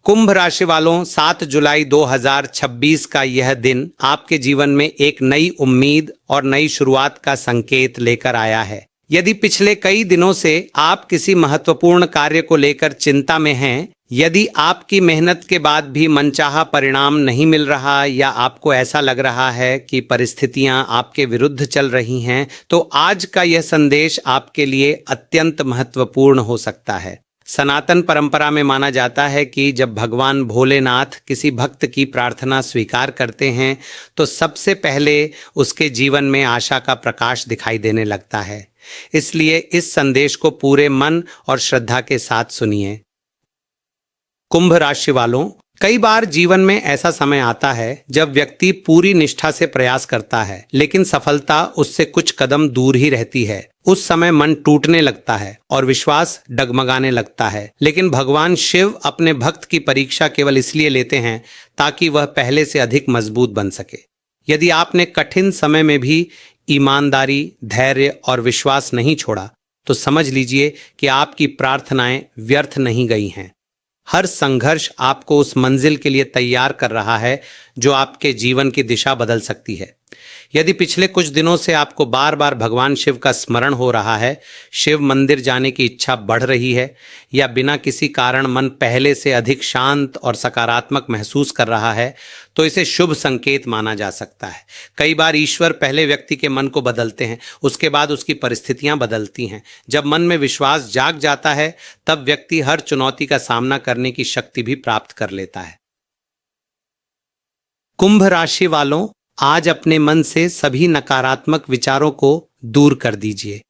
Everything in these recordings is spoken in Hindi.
कुंभ राशि वालों, 7 जुलाई 2026 का यह दिन आपके जीवन में एक नई उम्मीद और नई शुरुआत का संकेत लेकर आया है। यदि पिछले कई दिनों से आप किसी महत्वपूर्ण कार्य को लेकर चिंता में हैं, यदि आपकी मेहनत के बाद भी मनचाहा परिणाम नहीं मिल रहा या आपको ऐसा लग रहा है कि परिस्थितियां आपके विरुद्ध चल रही हैं, तो आज का यह संदेश आपके लिए अत्यंत महत्वपूर्ण हो सकता है। सनातन परंपरा में माना जाता है कि जब भगवान भोलेनाथ किसी भक्त की प्रार्थना स्वीकार करते हैं तो सबसे पहले उसके जीवन में आशा का प्रकाश दिखाई देने लगता है। इसलिए इस संदेश को पूरे मन और श्रद्धा के साथ सुनिए। कुंभ राशि वालों, कई बार जीवन में ऐसा समय आता है जब व्यक्ति पूरी निष्ठा से प्रयास करता है, लेकिन सफलता उससे कुछ कदम दूर ही रहती है। उस समय मन टूटने लगता है और विश्वास डगमगाने लगता है। लेकिन भगवान शिव अपने भक्त की परीक्षा केवल इसलिए लेते हैं ताकि वह पहले से अधिक मजबूत बन सके। यदि आपने कठिन समय में भी ईमानदारी, धैर्य और विश्वास नहीं छोड़ा, तो समझ लीजिए कि आपकी प्रार्थनाएं व्यर्थ नहीं गई हैं। हर संघर्ष आपको उस मंजिल के लिए तैयार कर रहा है जो आपके जीवन की दिशा बदल सकती है। यदि पिछले कुछ दिनों से आपको बार बार भगवान शिव का स्मरण हो रहा है, शिव मंदिर जाने की इच्छा बढ़ रही है या बिना किसी कारण मन पहले से अधिक शांत और सकारात्मक महसूस कर रहा है, तो इसे शुभ संकेत माना जा सकता है। कई बार ईश्वर पहले व्यक्ति के मन को बदलते हैं, उसके बाद उसकी परिस्थितियां बदलती हैं। जब मन में विश्वास जाग जाता है, तब व्यक्ति हर चुनौती का सामना करने की शक्ति भी प्राप्त कर लेता है। कुंभ राशि वालों, आज अपने मन से सभी नकारात्मक विचारों को दूर कर दीजिए।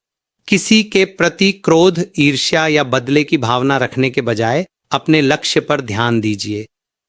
किसी के प्रति क्रोध, ईर्ष्या या बदले की भावना रखने के बजाय अपने लक्ष्य पर ध्यान दीजिए।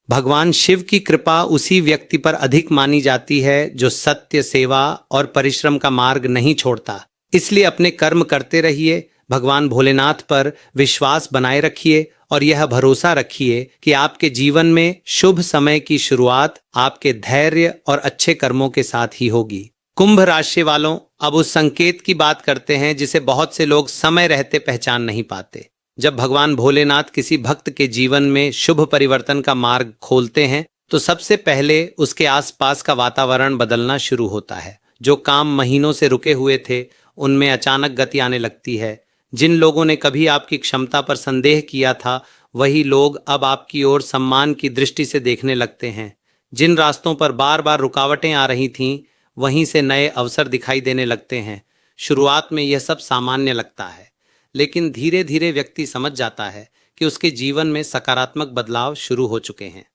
भगवान शिव की कृपा उसी व्यक्ति पर अधिक मानी जाती है जो सत्य, सेवा और परिश्रम का मार्ग नहीं छोड़ता। इसलिए अपने कर्म करते रहिए, भगवान भोलेनाथ पर विश्वास बनाए रखिए और यह भरोसा रखिए कि आपके जीवन में शुभ समय की शुरुआत आपके धैर्य और अच्छे कर्मों के साथ ही होगी। कुंभ राशि वालों, अब उस संकेत की बात करते हैं जिसे बहुत से लोग समय रहते पहचान नहीं पाते। जब भगवान भोलेनाथ किसी भक्त के जीवन में शुभ परिवर्तन का मार्ग खोलते हैं, तो सबसे पहले उसके आसपास का वातावरण बदलना शुरू होता है। जो काम महीनों से रुके हुए थे, उनमें अचानक गति आने लगती है। जिन लोगों ने कभी आपकी क्षमता पर संदेह किया था, वही लोग अब आपकी ओर सम्मान की दृष्टि से देखने लगते हैं। जिन रास्तों पर बार बार रुकावटें आ रही थीं, वहीं से नए अवसर दिखाई देने लगते हैं। शुरुआत में यह सब सामान्य लगता है, लेकिन धीरे धीरे व्यक्ति समझ जाता है कि उसके जीवन में सकारात्मक बदलाव शुरू हो चुके हैं।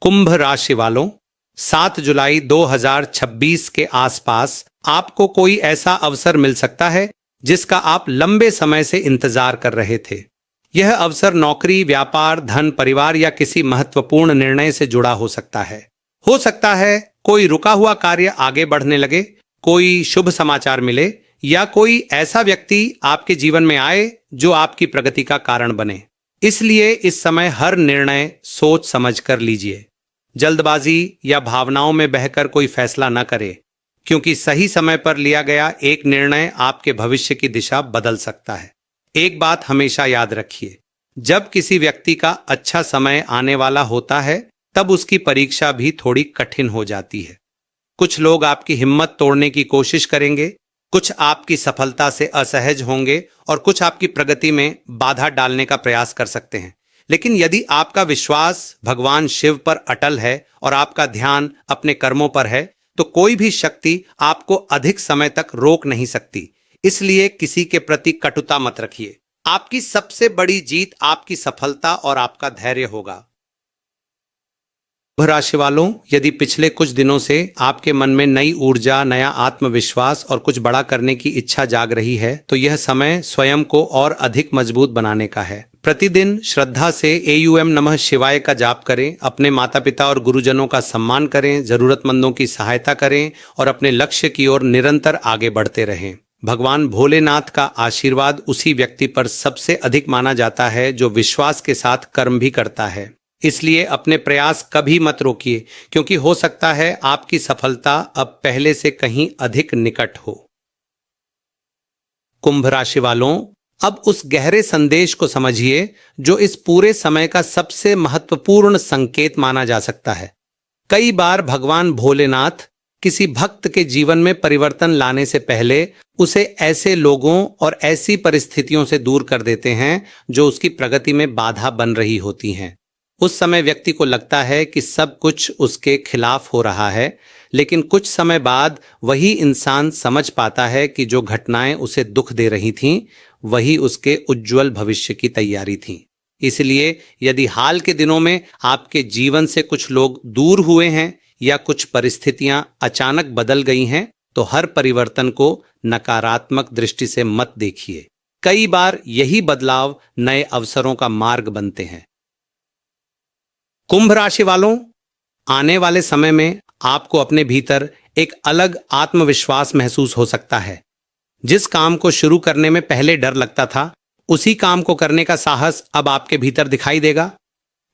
कुंभ राशि वालों, 7 जुलाई 2026 के आसपास आपको कोई ऐसा अवसर मिल सकता है जिसका आप लंबे समय से इंतजार कर रहे थे। यह अवसर नौकरी, व्यापार, धन, परिवार या किसी महत्वपूर्ण निर्णय से जुड़ा हो सकता है। कोई रुका हुआ कार्य आगे बढ़ने लगे, कोई शुभ समाचार मिले या कोई ऐसा व्यक्ति आपके जीवन में आए जो आपकी प्रगति का कारण बने। इसलिए इस समय हर निर्णय सोच समझ कर लीजिए। जल्दबाजी या भावनाओं में बहकर कोई फैसला न करें, क्योंकि सही समय पर लिया गया एक निर्णय आपके भविष्य की दिशा बदल सकता है। एक बात हमेशा याद रखिए, जब किसी व्यक्ति का अच्छा समय आने वाला होता है, तब उसकी परीक्षा भी थोड़ी कठिन हो जाती है। कुछ लोग आपकी हिम्मत तोड़ने की कोशिश करेंगे, कुछ आपकी सफलता से असहज होंगे और कुछ आपकी प्रगति में बाधा डालने का प्रयास कर सकते हैं। लेकिन यदि आपका विश्वास भगवान शिव पर अटल है और आपका ध्यान अपने कर्मों पर है, तो कोई भी शक्ति आपको अधिक समय तक रोक नहीं सकती। इसलिए किसी के प्रति कटुता मत रखिए। आपकी सबसे बड़ी जीत आपकी सफलता और आपका धैर्य होगा। कुंभ राशि वालों, यदि पिछले कुछ दिनों से आपके मन में नई ऊर्जा, नया आत्मविश्वास और कुछ बड़ा करने की इच्छा जाग रही है, तो यह समय स्वयं को और अधिक मजबूत बनाने का है। प्रतिदिन श्रद्धा से एयूएम नमः शिवाय का जाप करें, अपने माता पिता और गुरुजनों का सम्मान करें, जरूरतमंदों की सहायता करें और अपने लक्ष्य की ओर निरंतर आगे बढ़ते रहें। भगवान भोलेनाथ का आशीर्वाद उसी व्यक्ति पर सबसे अधिक माना जाता है जो विश्वास के साथ कर्म भी करता है। इसलिए अपने प्रयास कभी मत रोकिए, क्योंकि हो सकता है आपकी सफलता अब पहले से कहीं अधिक निकट हो। कुंभ राशि वालों, अब उस गहरे संदेश को समझिए जो इस पूरे समय का सबसे महत्वपूर्ण संकेत माना जा सकता है। कई बार भगवान भोलेनाथ किसी भक्त के जीवन में परिवर्तन लाने से पहले उसे ऐसे लोगों और ऐसी परिस्थितियों से दूर कर देते हैं जो उसकी प्रगति में बाधा बन रही होती हैं। उस समय व्यक्ति को लगता है कि सब कुछ उसके खिलाफ हो रहा है, लेकिन कुछ समय बाद वही इंसान समझ पाता है कि जो घटनाएं उसे दुख दे रही थीं, वही उसके उज्जवल भविष्य की तैयारी थी। इसलिए यदि हाल के दिनों में आपके जीवन से कुछ लोग दूर हुए हैं या कुछ परिस्थितियां अचानक बदल गई हैं, तो हर परिवर्तन को नकारात्मक दृष्टि से मत देखिए। कई बार यही बदलाव नए अवसरों का मार्ग बनते हैं। कुंभ राशि वालों, आने वाले समय में आपको अपने भीतर एक अलग आत्मविश्वास महसूस हो सकता है। जिस काम को शुरू करने में पहले डर लगता था, उसी काम को करने का साहस अब आपके भीतर दिखाई देगा।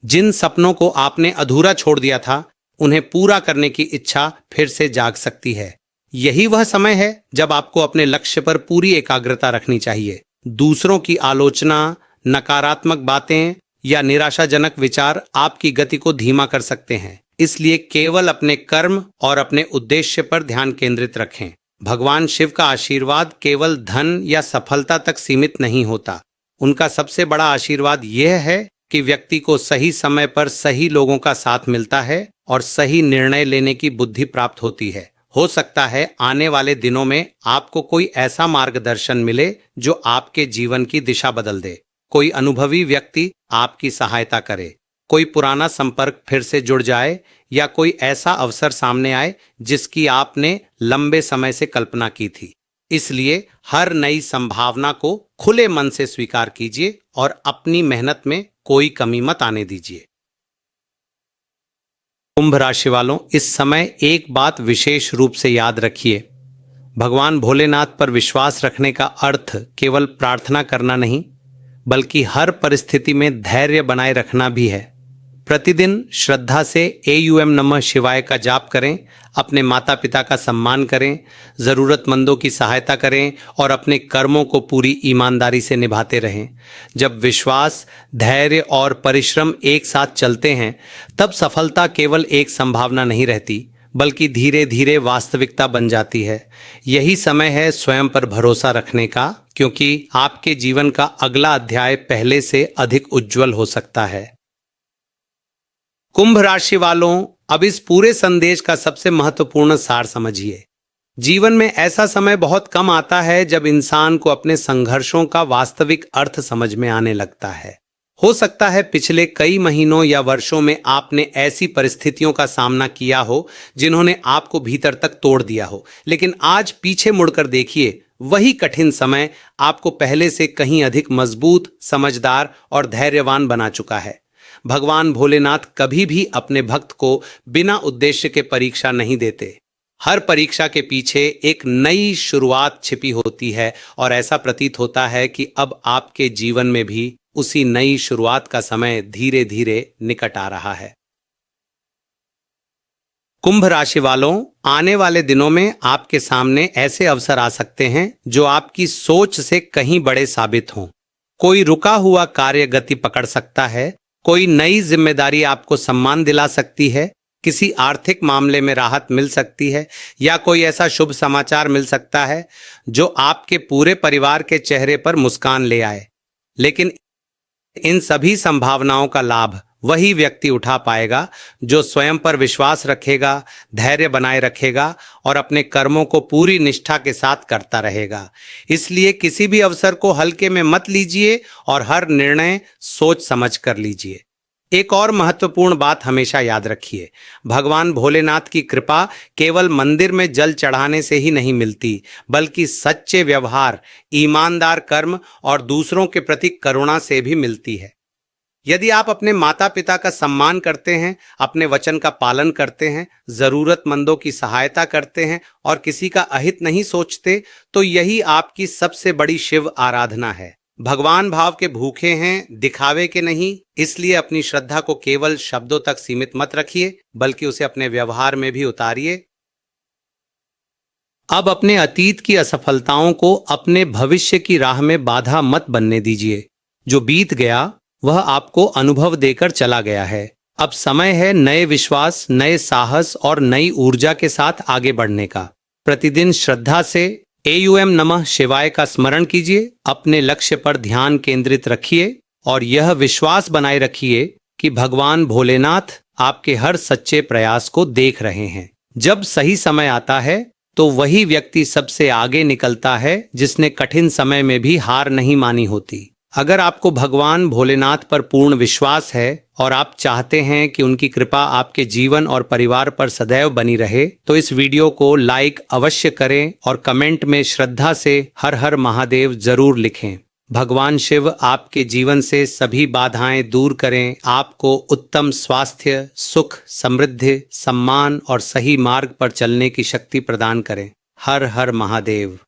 जिन सपनों को आपने अधूरा छोड़ दिया था, उन्हें पूरा करने की इच्छा फिर से जाग सकती है। यही वह समय है जब आपको अपने लक्ष्य पर पूरी एकाग्रता रखनी चाहिए। दूसरों की आलोचना, नकारात्मक बातें या निराशाजनक विचार आपकी गति को धीमा कर सकते हैं। इसलिए केवल अपने कर्म और अपने उद्देश्य पर ध्यान केंद्रित रखें। भगवान शिव का आशीर्वाद केवल धन या सफलता तक सीमित नहीं होता। उनका सबसे बड़ा आशीर्वाद यह है कि व्यक्ति को सही समय पर सही लोगों का साथ मिलता है और सही निर्णय लेने की बुद्धि प्राप्त होती है। हो सकता है आने वाले दिनों में आपको कोई ऐसा मार्गदर्शन मिले जो आपके जीवन की दिशा बदल दे। कोई अनुभवी व्यक्ति आपकी सहायता करे, कोई पुराना संपर्क फिर से जुड़ जाए या कोई ऐसा अवसर सामने आए जिसकी आपने लंबे समय से कल्पना की थी। इसलिए हर नई संभावना को खुले मन से स्वीकार कीजिए और अपनी मेहनत में कोई कमी मत आने दीजिए। कुंभ राशि वालों, इस समय एक बात विशेष रूप से याद रखिए। भगवान भोलेनाथ पर विश्वास रखने का अर्थ केवल प्रार्थना करना नहीं, बल्कि हर परिस्थिति में धैर्य बनाए रखना भी है। प्रतिदिन श्रद्धा से AUM नमः शिवाय का जाप करें, अपने माता पिता का सम्मान करें, जरूरतमंदों की सहायता करें और अपने कर्मों को पूरी ईमानदारी से निभाते रहें। जब विश्वास, धैर्य और परिश्रम एक साथ चलते हैं, तब सफलता केवल एक संभावना नहीं रहती, बल्कि धीरे धीरे वास्तविकता बन जाती है। यही समय है स्वयं पर भरोसा रखने का, क्योंकि आपके जीवन का अगला अध्याय पहले से अधिक उज्जवल हो सकता है। कुंभ राशि वालों, अब इस पूरे संदेश का सबसे महत्वपूर्ण सार समझिए। जीवन में ऐसा समय बहुत कम आता है जब इंसान को अपने संघर्षों का वास्तविक अर्थ समझ में आने लगता है। हो सकता है पिछले कई महीनों या वर्षों में आपने ऐसी परिस्थितियों का सामना किया हो जिन्होंने आपको भीतर तक तोड़ दिया हो, लेकिन आज पीछे मुड़कर देखिए, वही कठिन समय आपको पहले से कहीं अधिक मजबूत, समझदार और धैर्यवान बना चुका है। भगवान भोलेनाथ कभी भी अपने भक्त को बिना उद्देश्य के परीक्षा नहीं देते। हर परीक्षा के पीछे एक नई शुरुआत छिपी होती है और ऐसा प्रतीत होता है कि अब आपके जीवन में भी उसी नई शुरुआत का समय धीरे धीरे निकट आ रहा है। कुंभ राशि वालों, आने वाले दिनों में आपके सामने ऐसे अवसर आ सकते हैं जो आपकी सोच से कहीं बड़े साबित हों। कोई रुका हुआ कार्य गति पकड़ सकता है, कोई नई जिम्मेदारी आपको सम्मान दिला सकती है, किसी आर्थिक मामले में राहत मिल सकती है या कोई ऐसा शुभ समाचार मिल सकता है जो आपके पूरे परिवार के चेहरे पर मुस्कान ले आए। लेकिन इन सभी संभावनाओं का लाभ वही व्यक्ति उठा पाएगा जो स्वयं पर विश्वास रखेगा, धैर्य बनाए रखेगा और अपने कर्मों को पूरी निष्ठा के साथ करता रहेगा। इसलिए किसी भी अवसर को हल्के में मत लीजिए और हर निर्णय सोच समझ कर लीजिए। एक और महत्वपूर्ण बात हमेशा याद रखिए, भगवान भोलेनाथ की कृपा केवल मंदिर में जल चढ़ाने से ही नहीं मिलती, बल्कि सच्चे व्यवहार, ईमानदार कर्म और दूसरों के प्रति करुणा से भी मिलती है। यदि आप अपने माता पिता का सम्मान करते हैं, अपने वचन का पालन करते हैं, जरूरतमंदों की सहायता करते हैं और किसी का अहित नहीं सोचते, तो यही आपकी सबसे बड़ी शिव आराधना है। भगवान भाव के भूखे हैं, दिखावे के नहीं। इसलिए अपनी श्रद्धा को केवल शब्दों तक सीमित मत रखिए, बल्कि उसे अपने व्यवहार में भी उतारिए। अब अपने अतीत की असफलताओं को अपने भविष्य की राह में बाधा मत बनने दीजिए। जो बीत गया वह आपको अनुभव देकर चला गया है। अब समय है नए विश्वास, नए साहस और नई ऊर्जा के साथ आगे बढ़ने का। प्रतिदिन श्रद्धा से एयूएम नमः शिवाय का स्मरण कीजिए, अपने लक्ष्य पर ध्यान केंद्रित रखिए और यह विश्वास बनाए रखिए कि भगवान भोलेनाथ आपके हर सच्चे प्रयास को देख रहे हैं। जब सही समय आता है तो वही व्यक्ति सबसे आगे निकलता है जिसने कठिन समय में भी हार नहीं मानी होती। अगर आपको भगवान भोलेनाथ पर पूर्ण विश्वास है और आप चाहते हैं कि उनकी कृपा आपके जीवन और परिवार पर सदैव बनी रहे, तो इस वीडियो को लाइक अवश्य करें और कमेंट में श्रद्धा से हर हर महादेव जरूर लिखें। भगवान शिव आपके जीवन से सभी बाधाएं दूर करें, आपको उत्तम स्वास्थ्य, सुख, समृद्धि, सम्मान और सही मार्ग पर चलने की शक्ति प्रदान करें। हर हर महादेव।